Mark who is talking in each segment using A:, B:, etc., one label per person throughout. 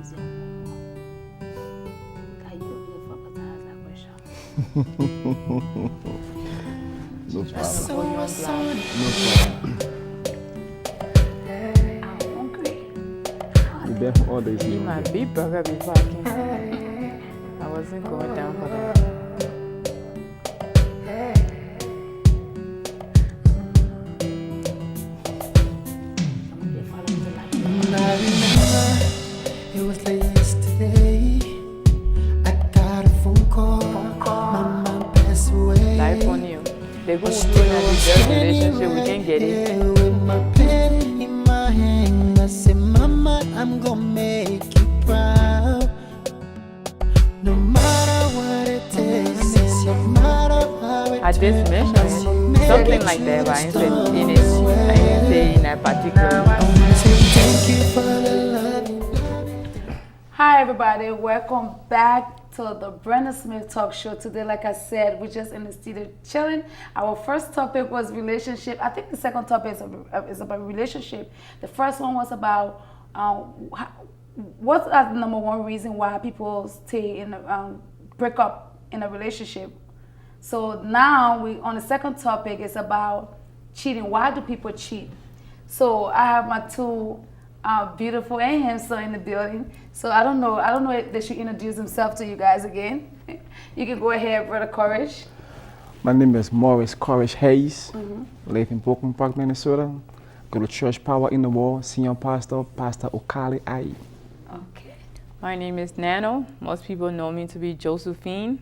A: easy. Can you be for that question?
B: No problem.
C: So sorry.
B: No problem.
A: I'm hungry.
B: You've been for all days.
D: Eat my beef burger before I came. I wasn't going down for that.
C: I remember it was late yesterday. I got a phone call. My mom passed away.
D: Life on you. They go through in a deserved relationship, we can get it.
C: Yeah, with my pen in my hand, I said, Mama, I'm gonna make you proud. No matter what it takes, no matter how it
D: I just mentioned it. Something like that, but I didn't say in it. I didn't say in that particular.
C: Thank you for the love.
A: Hi everybody, welcome back to the Brenda Smith Talk Show. Today, like I said, we're just in the studio chilling. Our first topic was relationship. I think the second topic is about relationship. The first one was about what's the number one reason why people stay in break up in a relationship. So now we on the second topic is about cheating. Why do people cheat? So I have my two beautiful and handsome in the building. So I don't know if they should introduce themselves to you guys again. You can go ahead, Brother Courage.
B: My name is Morris Courage Hayes. Live in Brooklyn Park, Minnesota. Go to Church Power in the World. Senior pastor, Pastor Okali Ai.
A: Okay.
D: My name is Nano. Most people know me to be Josephine.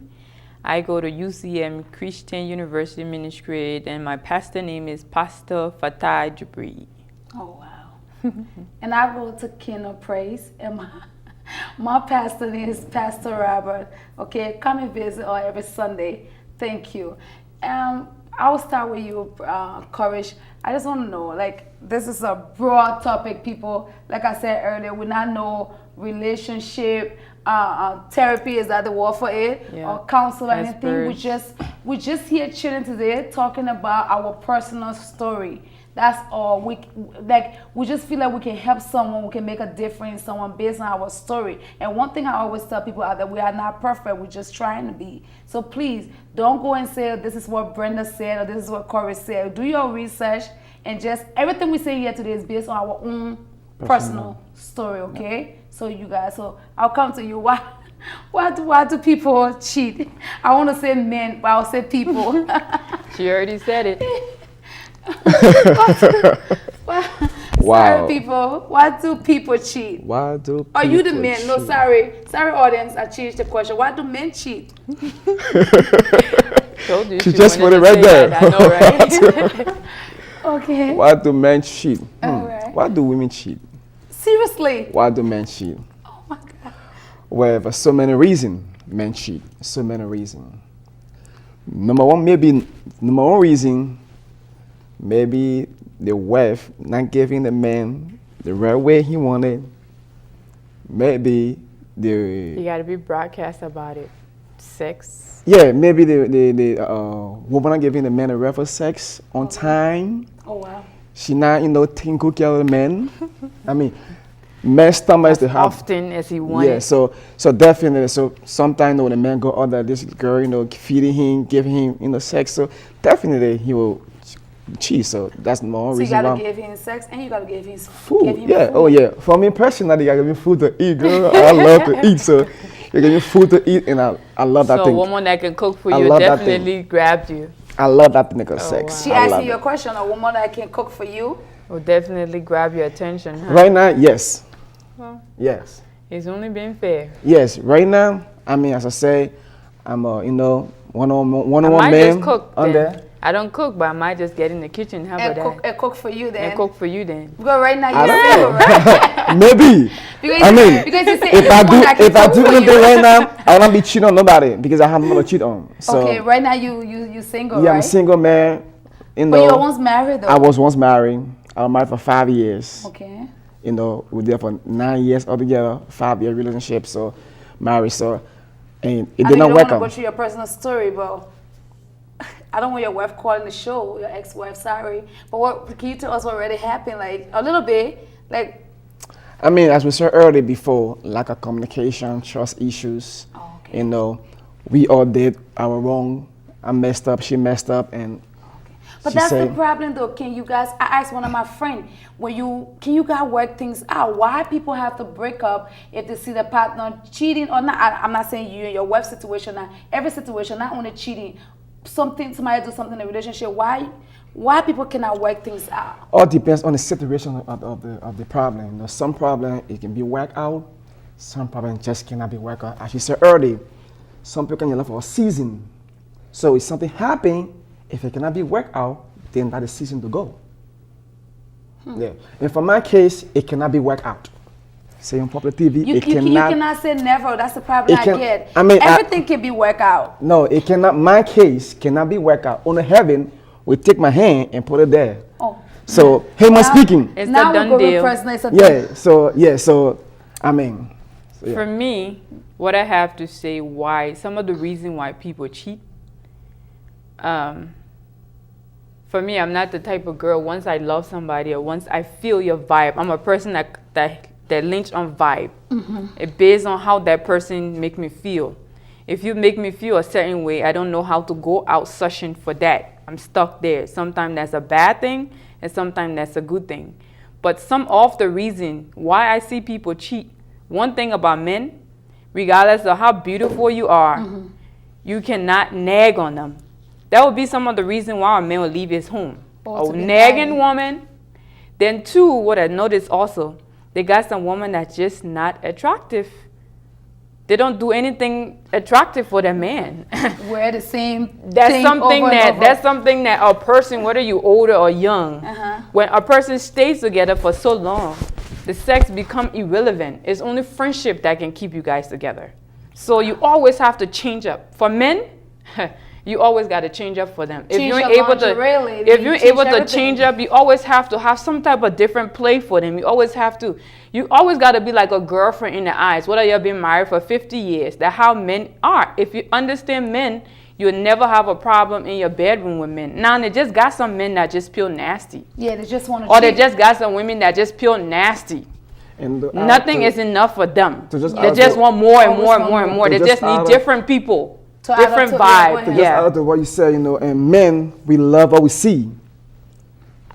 D: I go to UCM Christian University Ministry, and my pastor name is Pastor Fatah Jabri.
A: Oh wow. And I go to Kingdom Praise, and my pastor name is Pastor Robert. Okay, come and visit every Sunday. Thank you. I'll start with you, Courage. I just want to know, like, this is a broad topic, people. Like I said earlier, we not know relationship, therapy, is that the word for it?
D: Yeah.
A: Or counsel or anything.
D: Asperge.
A: We just here chilling today, talking about our personal story. That's all. We just feel like we can help someone, we can make a difference in someone based on our story. And one thing I always tell people out that we are not perfect, we're just trying to be. So please don't go and say, this is what Brenda said or this is what Corey said. Do your research, and just everything we say here today is based on our own personal story, okay? So you guys, so I'll come to you. Why do people cheat? I want to say men, but I'll say people.
D: She already said it.
A: Sorry, people. Why do people cheat?
B: Why do
A: Are you the
B: people
A: men? No,
B: cheat?
A: sorry, audience. I changed the question. Why do men cheat?
D: Told you
B: She just
D: wanted
B: put it
D: to say
B: right there.
D: that. I know, right?
A: Okay.
B: Why do men cheat?
A: All right.
B: Why do women cheat?
A: Seriously.
B: Why do men cheat?
A: Oh my God.
B: Well, for so many reasons, men cheat. So many reasons. Number one reason, maybe the wife not giving the man the right way he wanted. Maybe
D: You gotta be broadcast about it. Sex.
B: maybe the woman not giving the man the right for sex on time.
A: Oh wow.
B: She not taking good care of the man. I mean, men's stomach is the half.
D: Often as he wanted.
B: Yeah, so definitely. So sometimes when the man go other this girl, feeding him, giving him, sex. So definitely he will cheat. So that's more
A: So you
B: reason
A: gotta
B: why.
A: give him sex and you gotta give him
B: Food.
A: Give him
B: Yeah.
A: food.
B: Oh yeah. For me personally, I give me food to eat, girl. I love to eat. So you give me food to eat, and I love that
D: So a
B: thing.
D: woman that can cook for
B: I
D: you
B: love that
D: definitely grabbed you.
B: I love that thing of sex.
D: wow.
A: She
B: I
A: asked
B: love
A: you a
B: it.
A: question. A woman that can cook for you.
D: Will definitely grab your attention, huh?
B: Right now, yes.
D: Well,
B: Yes.
D: it's only been fair.
B: Yes. Right now, I mean, as I say, I'm a one-on-one
D: I might
B: man
D: just cook
B: on
D: then.
B: there.
D: I don't cook, but I might just get in the kitchen. How about that?
A: And cook for you then.
D: And cook for you then.
A: Because right now
B: I
A: you're
B: don't
A: single, right?
B: Maybe.
A: Because,
B: I mean,
A: because you say
B: if I
A: anyone that can
B: do
A: cook for
B: anything
A: you.
B: right now, I don't be cheating on nobody because I have nobody to cheat on. So
A: Okay, right now you single,
B: yeah,
A: right?
B: I'm a single man.
A: But you were once married though.
B: I was once married. I was married for 5 years.
A: Okay.
B: We were there for 9 years altogether, 5-year relationship. So married. So and it
A: I
B: did
A: know
B: not
A: you don't
B: work
A: want to go
B: out.
A: through your personal story, but I don't want your wife calling the show, your ex-wife, sorry. But what can you tell us what already happened? Like a little bit, like
B: I mean, as we said earlier before, lack of communication, trust issues.
A: Oh, okay.
B: You know, we all did our wrong. I messed up, she messed up, and
A: But
B: she
A: that's the
B: said,
A: problem, though. Can you guys? I asked one of my friends, can you guys work things out? Why people have to break up if they see the partner cheating or not? I'm not saying you in your wife situation, not every situation, not only cheating. Somebody do something in a relationship. Why people cannot work things out?
B: all depends on the situation of the problem. You know, some problem it can be worked out, some problem just cannot be worked out. As you said earlier, some people can love for a season. So if something happen, if it cannot be worked out, then that is season to go. Yeah. And for my case, it cannot be worked out. Say on public TV,
A: You cannot say never. That's the problem I get.
B: I mean,
A: everything can be worked out.
B: No, it cannot. My case cannot be worked out. Only heaven will take my hand and put it there.
A: Oh.
B: So, him
A: Now-
B: speaking.
D: It's
A: Now
D: a
A: we
D: done
A: go with
D: deal.
A: personal. It's a
B: So I mean, so, yeah.
D: For me, what I have to say, why some of the reason why people cheat. For me, I'm not the type of girl. Once I love somebody or once I feel your vibe, I'm a person that links on vibe. It based on how that person make me feel. If you make me feel a certain way, I don't know how to go out searching for that. I'm stuck there. Sometimes that's a bad thing, and sometimes that's a good thing. But some of the reason why I see people cheat, one thing about men, regardless of how beautiful you are, you cannot nag on them. That would be some of the reason why a man will leave his home.
A: Or to
D: A
A: be
D: nagging
A: nagging.
D: woman. Then two, what I noticed also, they got some women that's just not attractive. They don't do anything attractive for their man.
A: Wear the same
D: That's
A: thing
D: something
A: over and
D: that
A: over.
D: that's something that a person, whether you older or young,
A: Uh-huh.
D: when a person stays together for so long, the sex become irrelevant. It's only friendship that can keep you guys together. So you always have to change up. For men, you always got to change up for them.
A: Change your lingerie, lady.
D: If you're
A: Change
D: able to
A: everything.
D: change up, you always have to have some type of different play for them. You always got to be like a girlfriend in the eyes. Whether you've been married for 50 years, that's how men are. If you understand men, you'll never have a problem in your bedroom with men. Now, they just got some men that just pure nasty.
A: Yeah, they just want to.
D: Or they just got some women that just pure nasty.
B: And
D: Nothing is enough for them.
B: to just
D: They
B: add
D: just
B: to-
D: want more and
A: Always
D: more and
A: want
D: more and
A: more.
D: more.
B: To
D: They
B: just
D: just need
B: add up-
D: different people,
A: To add up
D: different
A: to- yeah, go
D: vibe.
A: ahead.
B: Just add to what you said, you know, and men, we love what we see.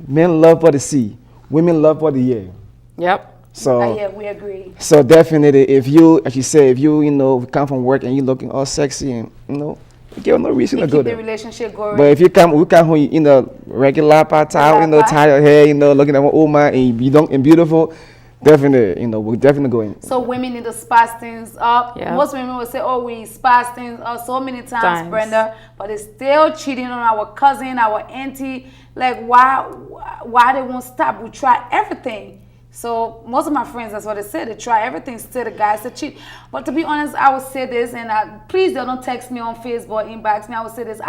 B: Men love what they see. Women love what they hear.
D: Yep.
B: So,
A: Yeah, we agree.
B: so definitely, if you, as you say, if you, come from work and you looking all sexy and, you give no reason
A: We
B: to
A: keep
B: go
A: the
B: there.
A: relationship going.
B: But if you come home, regular part time,
A: Regular
B: tie your hair, looking at my woman and you don't and beautiful, definitely, we're definitely going.
A: So women need to spice things up.
D: Yeah.
A: Most women will say, "Oh, we spice things up so many times,
D: Times.
A: Brenda," but it's still cheating on our cousin, our auntie. Like, why they won't stop? We try everything. So most of my friends, that's what they say. They try everything. Still, the guys that cheat. But to be honest, I would say this, and please don't text me on Facebook, inbox me. I would say this.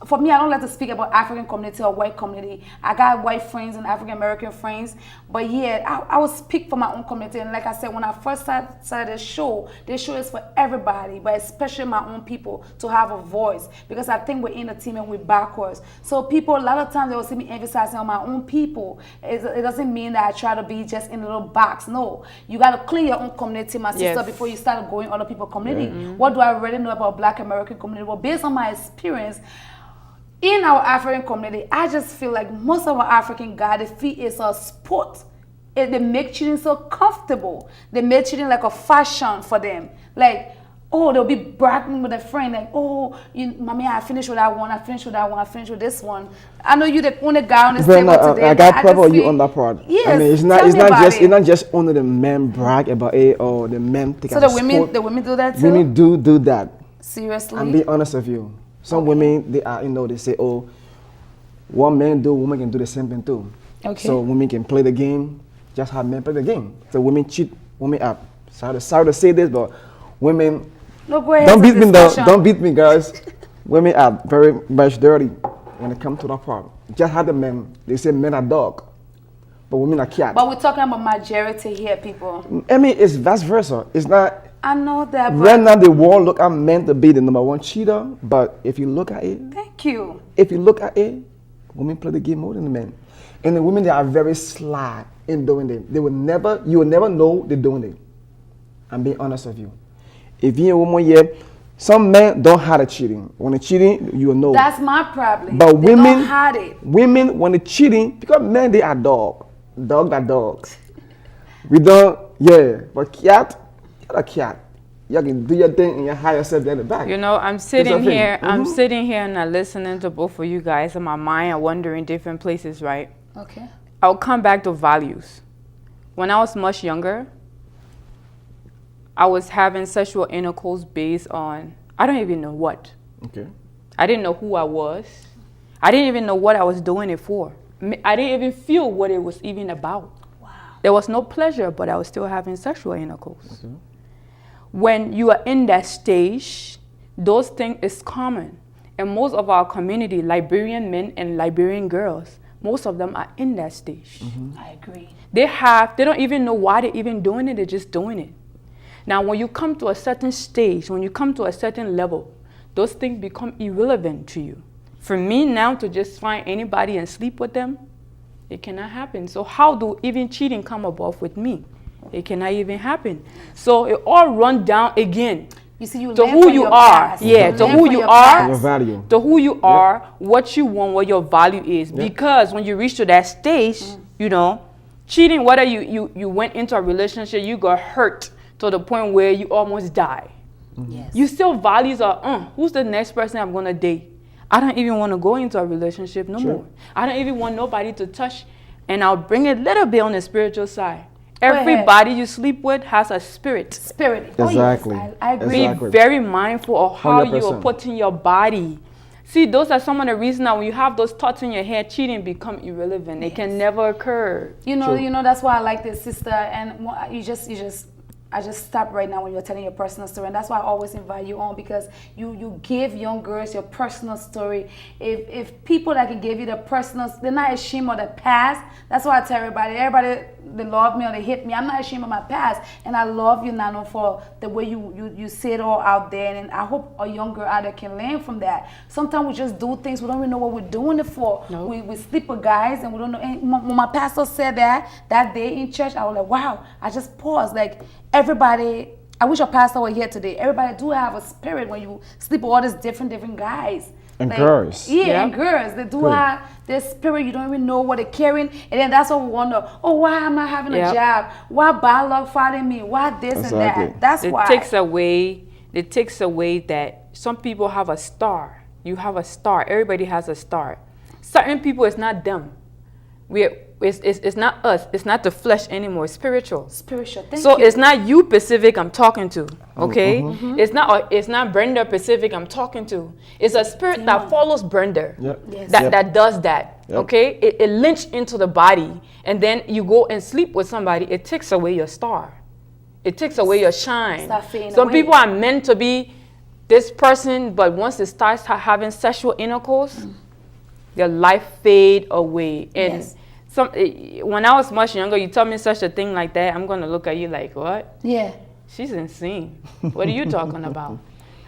A: For me, I don't like to speak about African community or white community. I got white friends and African American friends, but yeah, I would speak for my own community. And like I said, when I first started this show is for everybody, but especially my own people to have a voice, because I think we're in the team and we're backwards. So people, a lot of times they will see me emphasizing on my own people. It doesn't mean that I try to be just in a little box. No, you got to clean your own community, my sister,
D: Yes.
A: before you start going other people's community. What do I really know about Black American community? Well, based on my experience, in our African community, I just feel like most of our African guys, they feel it's a sport. They make cheating so comfortable. They make cheating like a fashion for them. Like, oh, they'll be bragging with a friend, like, oh, mommy, I finished with that one, I finished with that one, I finished with this one. I know you're the only guy on this table today.
B: I
A: but
B: got
A: just
B: problem you
A: feel-
B: on that part.
A: Yes,
B: I mean, it's
A: tell me about
B: just
A: it.
B: it's not just only the men brag about it or the men take
A: So
B: as a
A: the
B: sport.
A: women do that too?
B: Women do that.
A: Seriously?
B: I'm being honest with you. Some women, they are, they say, oh, what men do, women can do the same thing too.
A: Okay.
B: So women can play the game, just how men play the game. So women cheat, women up. Sorry to say this, but women,
A: No, go ahead.
B: don't
A: it's a
B: beat me though.
A: discussion.
B: Don't beat me, guys. Women are very much dirty when it comes to that part. Just how the men, they say men are dog, but women are cat.
A: But we're talking about majority here, people.
B: I mean, it's vice versa. It's not.
A: I know that, but
B: Right now, the world look at men to be the number one cheater, but if you look at it,
A: thank you.
B: women play the game more than the men. And the women, they are very sly in doing it. You will never know they're doing it. I'm being honest with you. If you're a woman here, some men don't hide the cheating. When they're cheating, you will know.
A: That's my problem.
B: But
A: they
B: women,
A: don't hide it.
B: women, when they're cheating, because men, they are dogs. Dogs are dogs. We don't, yeah. But cat, you're a cat. You can do your thing and you hide yourself in the back.
D: You know, I'm sitting here and I'm listening to both of you guys in my mind. I'm wondering different places, right?
A: Okay.
D: I'll come back to values. When I was much younger, I was having sexual intercourse based on, I don't even know what.
B: Okay.
D: I didn't know who I was. I didn't even know what I was doing it for. I didn't even feel what it was even about.
A: Wow.
D: There was no pleasure, but I was still having sexual intercourse. Okay. When you are in that stage, those things is common. And most of our community, Liberian men and Liberian girls, most of them are in that stage.
A: Mm-hmm. I agree.
D: They don't even know why they're even doing it, they're just doing it. Now, when you come to a certain stage, when you come to a certain level, those things become irrelevant to you. For me now to just find anybody and sleep with them, it cannot happen. So how do even cheating come above with me? It cannot even happen. So it all run down again.
A: You see, you
D: to
A: learn
D: who
A: from
D: you
A: your
D: are.
A: past.
D: Yeah,
A: You
D: to
A: learn
D: who
A: from
D: you
A: your
D: are.
A: past.
B: Your value.
D: To who you are, what you want, what your value is. Because when you reach to that stage, you know, cheating, whether you went into a relationship, you got hurt to the point where you almost die.
A: Yes.
D: You still values are, who's the next person I'm going to date? I don't even want to go into a relationship no more. I don't even want nobody to touch. And I'll bring it a little bit on the spiritual side. Everybody you sleep with has a spirit.
A: Spirit.
B: Exactly.
A: Oh, yes. I agree.
B: Exactly.
D: Be very mindful of how
B: 100%.
D: you are putting your body. See, those are some of the reasons that when you have those thoughts in your head, cheating become irrelevant. It can never occur.
A: You know, that's why I like this, sister. And I just stopped right now when you're telling your personal story, and that's why I always invite you on, because you give young girls your personal story. If people that can give you the personal, they're not ashamed of the past. That's why I tell everybody they love me or they hate me. I'm not ashamed of my past, and I love you, Nano, for the way you say it all out there. And I hope a young girl out there can learn from that. Sometimes we just do things we don't even know what we're doing it for.
D: No.
A: We sleep with guys and we don't know. And when my pastor said that day in church, I was like, wow. I just paused. Like, everybody, I wish your pastor were here today. Everybody do have a spirit when you sleep with all these different guys.
B: And
A: like,
B: girls.
A: Yeah, and girls. They do have this spirit. You don't even know what they're carrying. And then that's what we wonder. Oh, why am I having a job? Why bad luck following me? Why this and that? That's why.
D: It takes away that some people have a star. You have a star. Everybody has a star. Certain people, it's not them. It's not us. It's not the flesh anymore. It's spiritual.
A: Spiritual. Thank
D: so
A: you.
D: it's not you Pacific I'm talking to. Okay. It's not Brenda Pacific I'm talking to. It's a spirit that follows Brenda.
A: Yes.
D: That does that. Okay. It links into the body, and then you go and sleep with somebody. It takes away your star. It takes away your shine. Some people are meant to be this person, but once it starts having sexual intercourse, their life fade away. And when I was much younger, you tell me such a thing like that, I'm gonna look at you like, what?
A: Yeah.
D: She's insane. What are you talking about?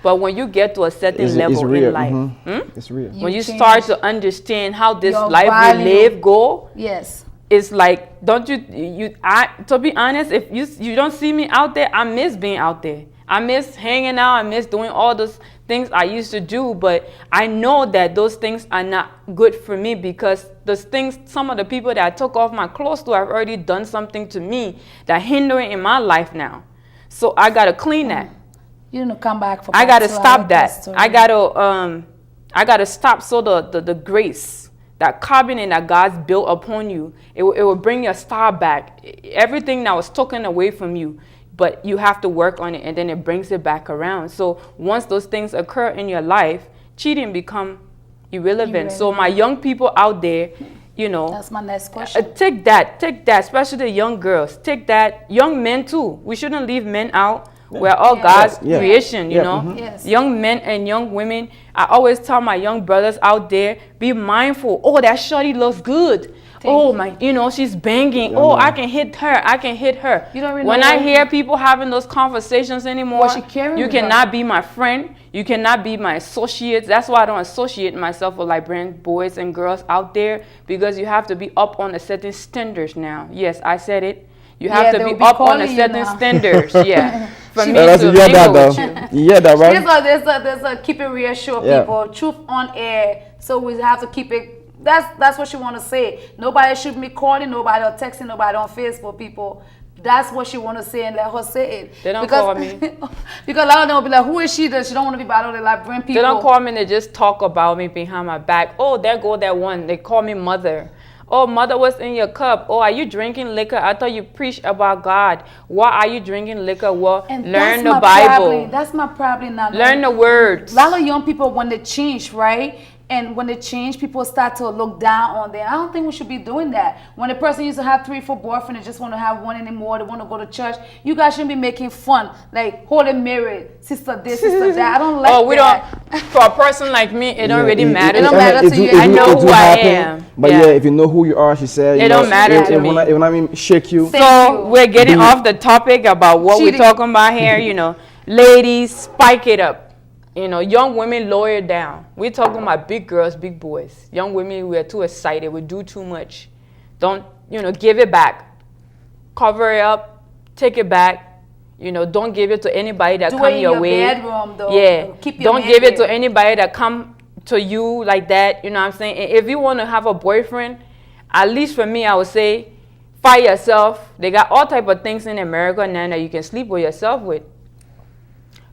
D: But when you get to a certain level in life,
B: it's real.
D: When you start to understand how this life we live go, it's like, don't to be honest, if you don't see me out there, I miss being out there. I miss hanging out. I miss doing all those things I used to do. But I know that those things are not good for me, because those things, some of the people that I took off my clothes to have already done something to me that hindering in my life now. So I got to clean that.
A: You didn't come back for
D: I got to stop that. I got to stop so the grace, that covenant that God's built upon you, it will bring your star back. Everything that was taken away from you, but you have to work on it, and then it brings it back around. So once those things occur in your life, cheating become irrelevant. So my young people out there, you know,
A: that's my next question.
D: Take that, especially the young girls. Take that. Young men too. We shouldn't leave men out. We're all God's creation, you know. Young men and young women. I always tell my young brothers out there, be mindful. Oh, that shorty looks good. oh my, you know, she's banging.
B: Yeah,
D: Oh,
B: man.
D: I can hit her. I can hit her.
A: You don't really
D: When
A: know
D: I
A: what
D: hear people having those conversations anymore,
A: What she carrying
D: you
A: with her.
D: cannot be my friend. You cannot be my associate. That's why I don't associate myself with like brand boys and girls out there, because you have to be up on a certain standards now. Yes, I said it. You have
A: Yeah,
D: to
A: they
D: be
A: will be
D: up on a
A: calling you
D: certain
A: now.
D: standards. Yeah. For me
B: That's,
D: to
B: you hear that
D: mingle
B: though?
D: with you.
B: You hear that, right?
A: There's a keep it real show,
B: Yeah.
A: people. Truth on air. So we have to keep it. That's what she want to say. Nobody should be calling, nobody or texting, nobody on Facebook, people. That's what she want to say, and let her say it.
D: They don't
A: because,
D: call me.
A: Because a lot of them will be like, who is she that she don't want to be bothered? Like, bring people.
D: They don't call me, they just talk about me behind my back. Oh, there go that one. They call me mother. Oh, mother, what's in your cup? Oh, are you drinking liquor? I thought you preached about God. Why are you drinking liquor? Well,
A: And
D: learn
A: that's
D: the
A: my
D: Bible.
A: problem. That's my problem now.
D: Learn the words.
A: A lot of young people, when they change, right? And when they change, people start to look down on them. I don't think we should be doing that. When a person used to have 3, 4 boyfriends and just want to have one anymore, they want to go to church, you guys shouldn't be making fun. Like, Holy Mary, sister this, sister that. I don't like
D: Oh, we
A: that.
D: don't. For a person like me, it don't
B: Yeah,
D: really matter.
A: It don't matter to you.
D: I know who I am.
B: But
D: Yeah.
B: yeah, if you know who you are, she said, you
D: It
B: know,
D: don't matter to
B: it
D: me.
B: will not shake you.
A: Thank
D: So
A: you.
D: we're getting
B: Be-
D: off the topic about what we're
A: Cheating.
D: talking about here. You know, ladies, spike it up. You know, young women, lower it down. We're talking about big girls, big boys. Young women, we are too excited. We do too much. Don't, you know, give it back. Cover it up. Take it back. You know, don't give it to anybody that
A: Do
D: come
A: it in
D: your
A: your
D: way.
A: bedroom, though.
D: Yeah.
A: Keep your
D: Don't
A: man
D: give it to
A: there.
D: anybody that come to you like that. You know what I'm saying? And if you want to have a boyfriend, at least for me, I would say, find yourself. They got all type of things in America now that you can sleep with yourself with.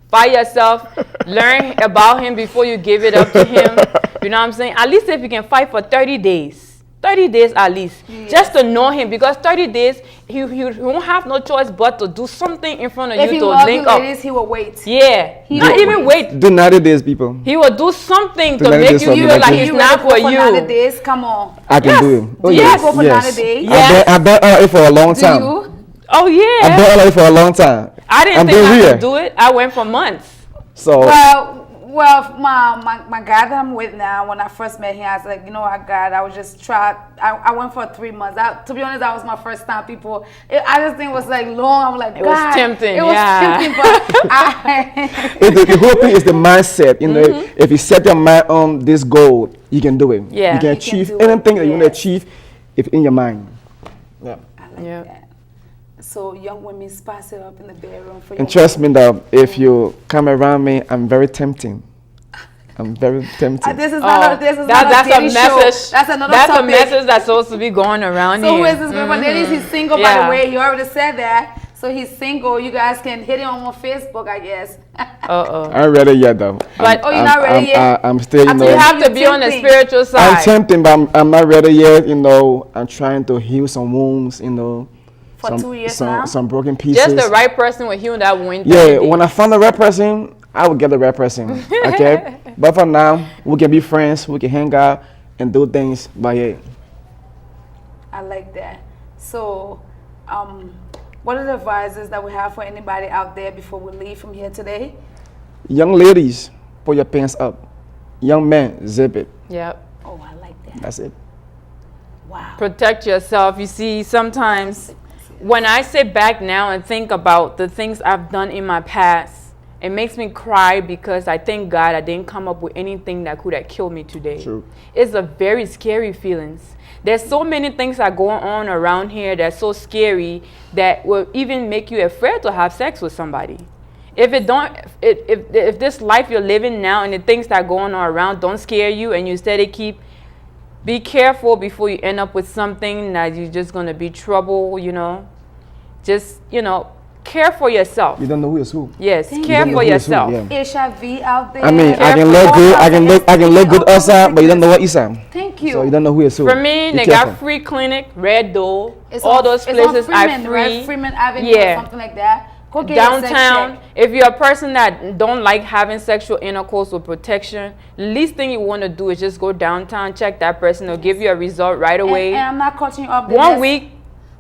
D: Find yourself, learn about him before you give it up to him. You know what I'm saying? At least if you can fight for 30 days. 30 days at least.
A: Yes.
D: Just to know him, because 30 days, he won't have no choice but to do something in front of
A: If
D: you
A: he
D: to
A: loves you,
D: link up.
A: ladies, he will wait.
D: Yeah.
A: He
D: Not
A: will
D: even wait.
B: Do 90 days, people.
D: He will do something
B: Do
D: to
B: 90
D: make
B: days
D: you
B: something
D: feel
B: like
D: like
B: this.
D: he's
A: You
D: not
A: ready to
D: for
A: go for 90
D: you.
A: days? Come on.
B: I can
D: Yes.
B: do it. Oh,
D: Yes.
B: yes.
A: Go for
B: yes.
A: 90 days.
D: Yes.
B: I've been on it for a long
A: Do
B: time.
A: you?
D: Oh,
B: I've
D: yeah.
B: been on it for a long time.
D: I didn't
B: I'm
D: think
B: being
D: I
B: real.
D: could do it. I went for months.
B: So,
A: Well, my guy that I'm with now, when I first met him, I was like, you know what, God, I was just try. I went for 3 months. To be honest, that was my first time. People, I just think it was like long. I was like,
D: It was
A: God,
D: tempting,
A: It was
D: yeah.
A: tempting, but
B: the whole thing is the mindset. You know, if you set your mind on this goal, you can do it.
D: Yeah.
B: You can
D: You
B: achieve
A: do it,
B: anything that you want to
A: yes.
B: achieve if in your mind. Yeah.
A: I like
D: Yeah.
A: that. So young women spice it up in the bedroom for
B: And
A: you.
B: trust me that if you come around me, I'm very tempting. I'm very tempting.
A: This is not
D: Oh,
A: this is
D: that's
A: not a
D: a
A: dating show.
D: message.
A: That's another
D: That's
A: topic.
D: a message that's supposed to be going around
A: So
D: here.
A: who is this girl? But ladies, he's single, by
D: Yeah.
A: the way. He already said that. So he's single. You guys can hit him on Facebook, I guess.
D: Uh-oh.
B: I'm ready yet though.
D: But-
A: Oh, you're not ready yet?
B: I'm still, you
A: I
B: know.
A: thought
D: You have to
A: You're
D: be on the
A: tempting.
D: spiritual side.
B: I'm tempting, but I'm not ready yet. You know, I'm trying to heal some wounds. You know,
A: For
B: some,
A: 2 years now?
B: some broken pieces.
D: Just the right person with you that win.
B: Yeah, when I find the right person, I will get the right person. Okay, but for now, we can be friends. We can hang out and do things. But yeah,
A: I like that. So, what are the advices that we have for anybody out there before we leave from here today?
B: young ladies, put your pants up. Young men, zip it.
D: Yep.
A: Oh, I like that.
B: That's it.
A: Wow.
D: Protect yourself. You see, sometimes when I sit back now and think about the things I've done in my past, it makes me cry because I thank God I didn't come up with anything that could have killed me today.
B: True.
D: It's a very scary feeling. There's so many things that go on around here that's so scary that will even make you afraid to have sex with somebody. If it don't, if this life you're living now and the things that are going on around don't scare you, and you steady be careful before you end up with something that you're just gonna be trouble. You know, just care for yourself.
B: You don't know who is who.
D: Yes,
A: Thank
D: care
A: you.
D: for yourself.
B: Yeah.
A: HIV out there.
B: I mean, I
D: Careful.
B: can look good. I can look good
A: Oh,
B: outside, but you don't know what inside.
A: Thank you.
B: So you don't know who is who.
D: For me,
B: Be
D: they
B: careful.
D: got free clinic, Red Door,
A: It's
D: all
A: on-
D: those
A: it's on
D: places
A: Freeman,
D: are
A: right?
D: free.
A: Freeman Avenue
D: Yeah.
A: or something like that. Go get your sex
D: Downtown,
A: check.
D: if you're a person that don't like having sexual intercourse with protection, least thing you want to do is just go downtown, check that person, they'll give you a result right away.
A: And I'm not cutting you off. The
D: 1
A: next-
D: week,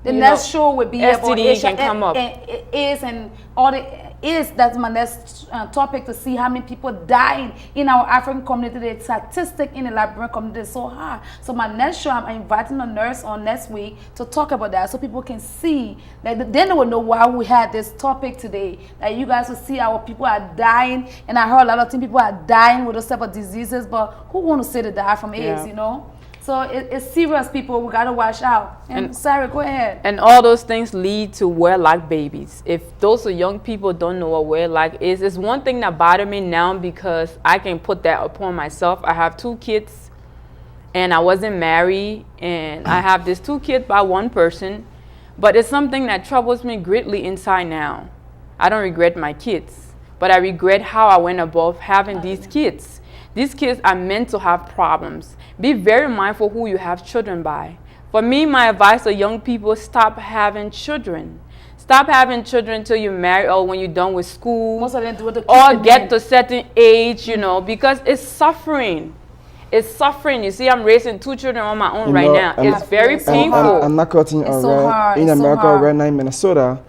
A: The
D: you
A: next
D: know,
A: show would be
D: STD can come up.
A: and AIDS and all the that's my next topic, to see how many people dying in our African community. The statistic in the Liberian community is so high. So my next show, I'm inviting a nurse on next week to talk about that, so people can see, like, then they will know why we had this topic today. That you guys will see our people are dying, and I heard a lot of people are dying with those type of diseases, but who want to say they die from AIDS, you know? So it's serious, people. We gotta watch out. And Sarah, go ahead.
D: And all those things lead to wedlock babies. If those young people don't know what wedlock is, it's one thing that bothers me now, because I can put that upon myself. I have 2 kids, and I wasn't married, and I have these 2 kids by one person, but it's something that troubles me greatly inside now. I don't regret my kids, but I regret how I went above having these kids. These kids are meant to have problems. Be very mindful who you have children by. For me, my advice to young people, stop having children. Stop having children until you marry, or when you're done with school,
A: Most of them do it to
D: or
A: keep
D: get to a certain age, you know, because it's suffering. It's suffering. You see, I'm raising 2 children on my own right now. It's very painful.
B: I'm not cutting
A: It's so hard.
B: in
A: It's so
B: America
A: hard.
B: right now in Minnesota,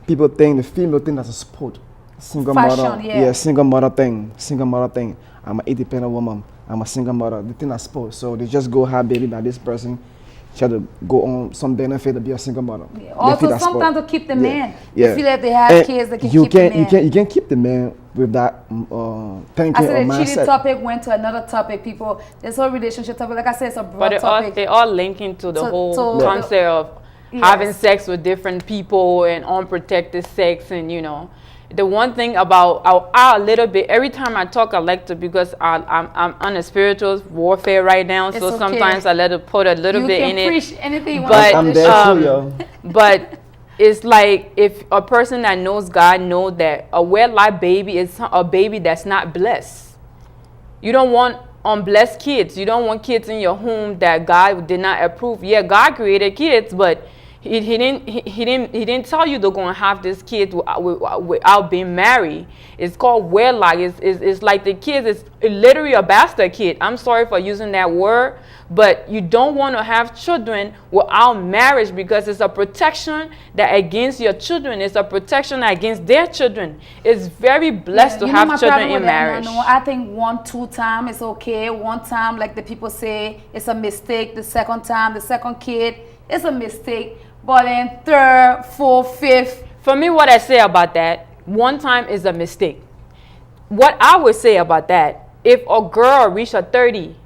B: people think the female thing that's a sport. Single
A: Fashion,
B: mother,
A: yeah.
B: single mother thing. I'm an independent woman. I'm a single mother. The thing I suppose. So they just go have baby by this person. Try to go on some benefit to be a single mother.
A: Yeah. Also,
B: They feel
A: sometimes
B: that
A: to keep the
B: sport.
A: man.
B: Yeah.
A: They feel like they have
B: And
A: kids, they can
B: you
A: keep the man.
B: You can't keep the man with that thinking
A: I
B: or
A: said the cheating
B: mindset.
A: topic went to another topic, people. This whole relationship topic, like I said, it's a broad
D: But
A: topic.
D: they all linking to the whole concept of having sex with different people and unprotected sex, and you know. The one thing about a little bit, every time I talk, I like to, because I'm on a spiritual warfare right now, so
A: It's okay.
D: sometimes I let it put a little bit in
A: You
D: it.
A: can preach anything you want.
D: But
B: I'm there too, yo.
D: but it's like, if a person that knows God know that a wedlock baby is a baby that's not blessed. You don't want unblessed kids. You don't want kids in your home that God did not approve. Yeah, God created kids, but he didn't tell you they're going to have this kid without being married. It's called wedlock. It's like the kids is literally a bastard kid. I'm sorry for using that word, but you don't want to have children without marriage, because it's a protection that against your children. It's a protection against their children. It's very blessed to
A: You know my
D: have children
A: problem
D: in
A: with that,
D: marriage.
A: Nano? I think 1-2 times is okay. 1 time, like the people say, it's a mistake. The second time, the second kid, it's a mistake. But then 3rd, 4th, 5th.
D: For me, what I say about that, 1 time is a mistake. What I would say about that, if a girl reaches her 30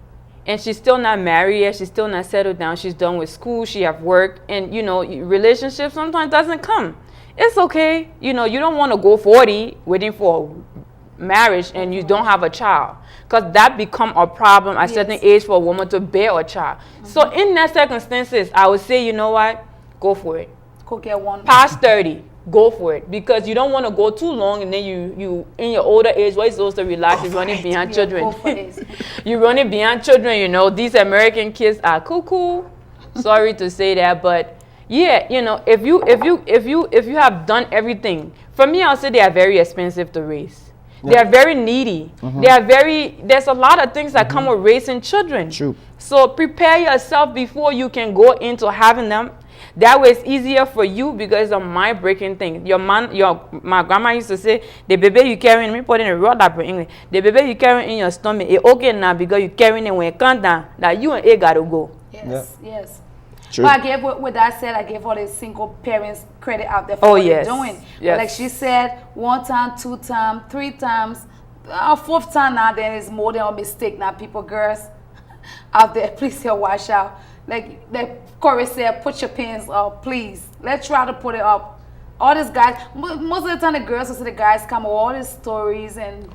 D: and she's still not married yet, she's still not settled down, she's done with school, she have work, and you know, relationship sometimes doesn't come. It's okay. You know, you don't want to go 40 waiting for marriage and you don't have a child, because that become a problem at certain age for a woman to bear a child. So in that circumstances, I would say, you know what? Go for it.
A: Go get one.
D: Past 30, go for it, because you don't want to go too long and then you in your older age, where you're supposed to relax, you're running behind children.
A: Go for this.
D: You're running behind children. You know, these American kids are cuckoo. Sorry to say that, but yeah, you know, if you have done everything, for me, I'll say they are very expensive to raise. They are very needy. There's a lot of things that come with raising children.
B: True.
D: So prepare yourself before you can go into having them. That way it's easier for you, because it's a mind-breaking thing. My grandma used to say, the baby you carrying, let me put in a real Latin English, the baby you carrying in your stomach, it's okay now because you carrying it when it comes down, that you and it got to go.
A: Yes, yes.
B: True.
A: But I gave, with that said, I gave all the single parents credit out there for what they're doing.
D: Yes.
A: But like she said, 1 time, 2 times, 3 times, 4th time now, then it's more than a mistake now. People, girls out there, please watch out. Like Corey said, put your pins up, please. Let's try to put it up. All these guys, most of the time the girls will see the guys come with all these stories and.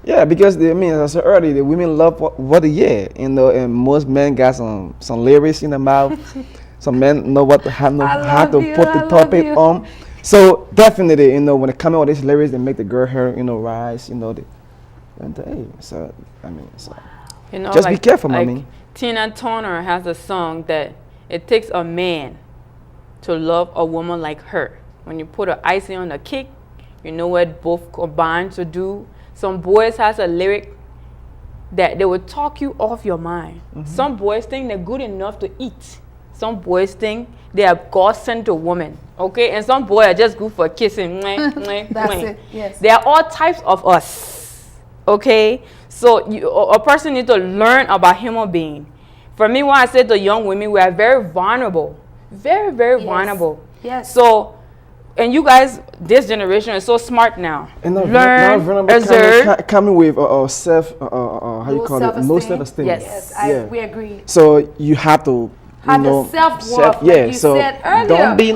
B: Yeah, because as I said earlier, the women love what they hear, you know, and most men got some lyrics in the mouth. Some men know what to how to put the topic on. So definitely, you know, when they come out with these lyrics, they make the girl hair, you know, rise, you know. So
D: You know,
B: just be careful, mommy.
D: Tina Turner has a song that it takes a man to love a woman like her. When you put an icing on a cake, you know what both combine to do. Some boys has a lyric that they will talk you off your mind. Some boys think they're good enough to eat. some boys think they are God sent to women, okay? And some boys are just good for kissing.
A: That's it, yes.
D: There are all types of us, okay? So a person needs to learn about human being. For me, when I say to young women, we are very vulnerable. Very, very vulnerable.
A: Yes.
D: So, and you guys, this generation is so smart now.
B: And
D: Learn, observe.
B: Coming with self, how you call it? No self-esteem.
D: Yes.
A: We agree.
B: So you have to,
A: Have the self-worth,
B: yeah.
A: like you
B: So
A: said earlier.
B: don't be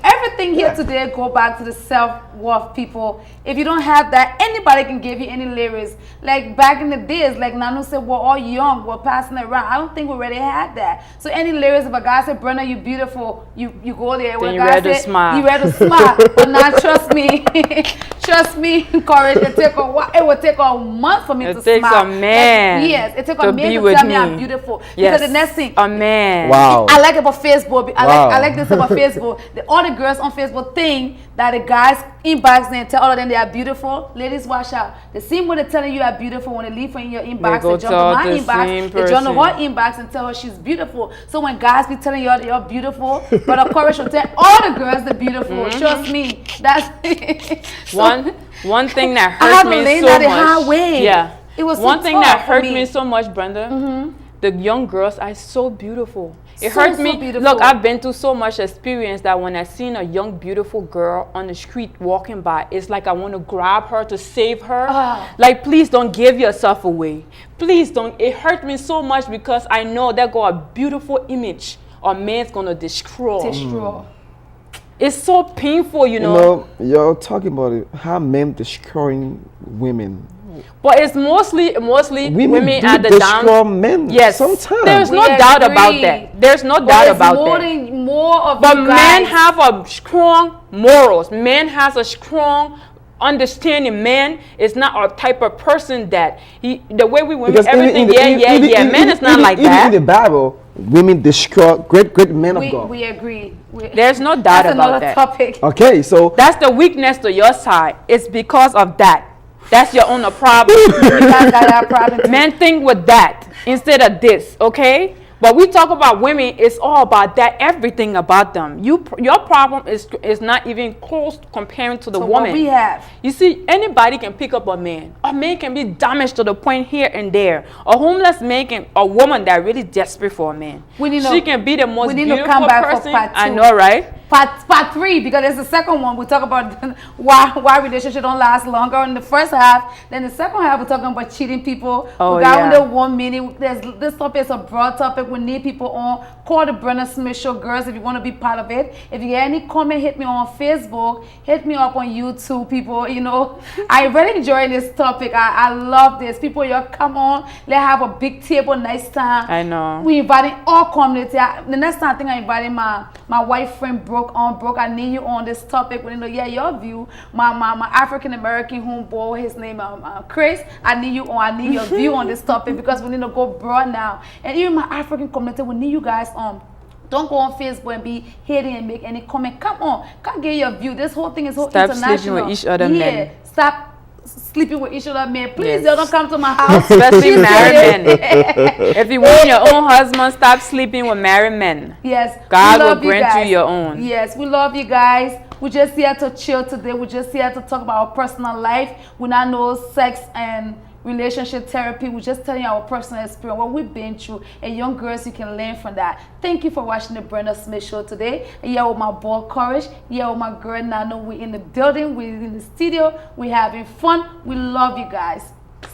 A: Everything here today go back to the self-worth, people. If you don't have that, anybody can give you any lyrics. Like back in the days, like Nanu said, we're all young, we're passing it around. I don't think we already had that. So any lyrics, if a guy said, Brenda, you beautiful, you go there.
D: Then you ready to smile.
A: You ready to smile. But now trust me, courage, it will take a month for me to smile.
D: It takes a man.
A: Yes, it takes
D: to
A: a man
D: be
A: to
D: with
A: tell me
D: me.
A: I'm beautiful.
D: Yes.
A: Because the next thing,
D: a man.
B: Wow.
A: I like it about Facebook. I
B: Wow.
A: like this about Facebook. All the girls on Facebook think that the guys inbox and tell all of them they are beautiful. Ladies, watch out. The same way they're telling you are beautiful, when they leave from your inbox,
D: go
A: they jump to my
D: tell the
A: inbox,
D: same
A: they jump to her
D: person.
A: inbox and tell her she's beautiful. So when guys be telling you you're beautiful, but of course will tell all the girls they're beautiful. Trust me. That's
D: one thing that
A: I had
D: hurt
A: to
D: me
A: learn
D: so
A: that the
D: much.
A: hard way.
D: Yeah.
A: It was
D: one
A: so
D: thing that
A: tough for
D: hurt
A: me.
D: me so much, Brenda. The young girls are so beautiful. It
A: So,
D: hurt
A: so
D: me.
A: beautiful.
D: Look, I've been through so much experience that when I seen a young, beautiful girl on the street walking by, it's like I want to grab her to save her. Like, please don't give yourself away. Please don't. It hurt me so much because I know that got a beautiful image a man's going to destroy. It's so painful, you know.
B: You're talking about it, how men destroying women.
D: But it's mostly women
B: do
D: at the
B: destroy
D: down.
B: men.
D: Yes,
B: Sometimes
D: there's no
A: We
D: doubt
A: agree.
D: about that. There's no doubt about
A: more
D: that.
A: More of
D: But
A: you
D: men
A: guys.
D: have a strong morals. Men has a strong understanding. Man is not a type of person that the way we women
B: because
D: everything. Man is not like that.
B: In the Bible, women destroy great men of God.
A: We agree.
D: There's no doubt
A: That's
D: about
A: another
D: that.
A: topic.
B: Okay, so
D: That's the weakness to your side. It's because of that. That's your own problem.
A: You guys got that problem too.
D: Men think with that instead of this, okay? But we talk about women, it's all about that, everything about them. Your problem is not even close comparing to the woman.
A: What we have.
D: You see, anybody can pick up a man. A man can be damaged to the point here and there. A homeless man a woman that really desperate for a man. She can be the most beautiful
A: come back
D: person.
A: for part 2.
D: I know, right?
A: Part 3, because it's the second one. We talk about why relationship don't last longer in the first half. Then the second half, we're talking about cheating people. We got under 1 minute. This topic is a broad topic. We need people on. Call the Brenda Smith Show, girls, if you want to be part of it. If you get any comment, hit me on Facebook. Hit me up on YouTube, people. You know, I really enjoy this topic. I love this. People, you come on. Let's have a big table next time.
D: I know.
A: We inviting all community. The next time I think I invited my white friend Brooke. I need you on this topic. We know, your view. My African American homeboy, his name Chris. I need you on. I need your view on this topic because we need to go broad now. And even my African community, we need you guys on. Don't go on Facebook and be hating and make any comment. Come on, come get your view. This whole thing is so international.
D: Stop sleeping with each other men.
A: Stop sleeping with each other men. Please,
D: Yes.
A: y'all don't come to my house.
D: Especially married men. If you want your own husband, stop sleeping with married men.
A: Yes.
D: God
A: we
D: will
A: love you
D: grant you
A: guys.
D: your own.
A: Yes, we love you guys. We're just here to chill today. We're just here to talk about our personal life. We're not no sex and relationship therapy. We're just telling you our personal experience, what we've been through. And young girls, you can learn from that. Thank you for watching the Brenda Smith Show today. Here with my boy Courage. Here with my girl Nano. We're in the building. We're in the studio. We're having fun. We love you guys.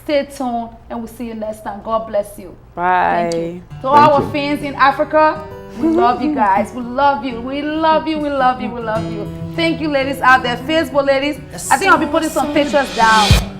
A: Stay tuned, and we'll see you next time. God bless you.
D: Bye.
A: Thank you. To all our fans in Africa, we love you guys. We love you. We love you. We love you. We love you. Thank you, ladies out there. Facebook ladies. I think I'll be putting some pictures down.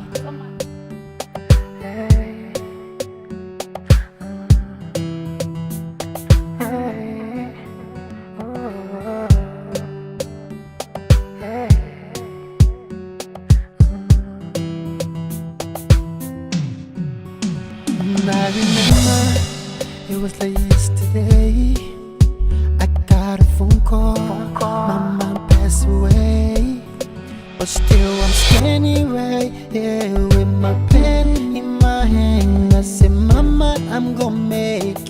C: I remember it was like yesterday. I got a phone call. My mom passed away, but still I'm standing right here with my pen in my hand. I said, Mama, I'm gonna make